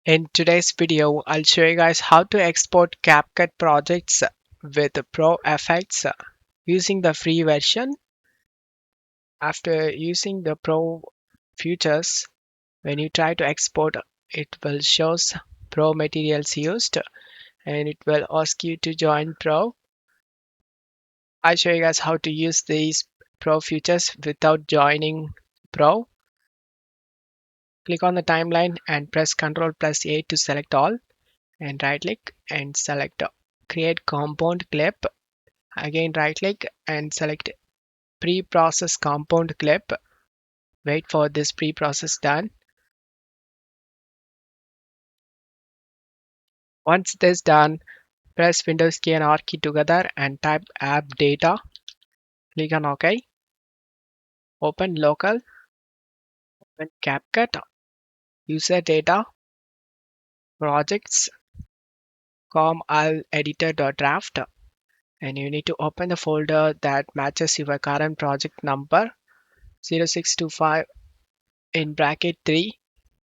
In today's video, I'll show you guys how to export CapCut projects with Pro effects using the free version. After using the Pro features, when you try to export, it will shows Pro materials used and it will ask you to join Pro. I'll show you guys how to use these Pro features without joining Pro. Click on the timeline and press Ctrl+A to select all and right click and select create compound clip. Again right click and select pre-process compound clip. Wait for this pre-process done. Once this done, press Windows key and R key together and type app data. Click on OK. Open local, open CapCut, user data, projects, com al editor.draft, and you need to open the folder that matches your current project number 0625 in bracket 3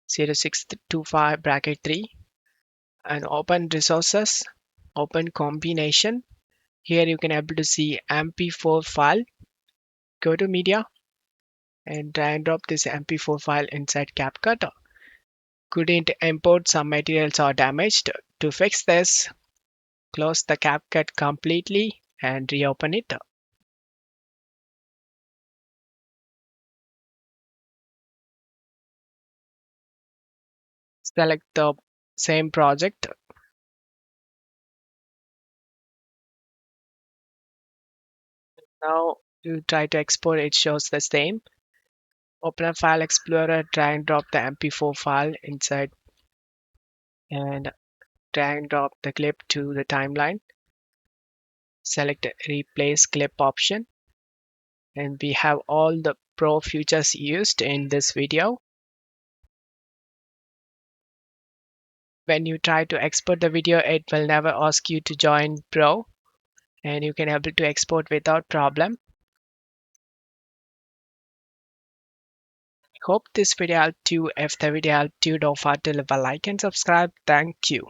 0625 bracket 3 and open resources, open combination. Here you can able to see mp4 file. Go to media and drag and drop this mp4 file inside CapCut. Couldn't import, some materials are damaged. To fix this, close the CapCut completely and reopen it. Select the same project. Now you try to export, it shows the same. Open a file explorer, drag and drop the mp4 file inside and drag and drop the clip to the timeline. Select replace clip option and we have all the pro features used in this video. When you try to export the video, it will never ask you to join pro and you can able to export without problem. Hope this video helped you. If the video helped you, don't forget to leave a like and subscribe. Thank you.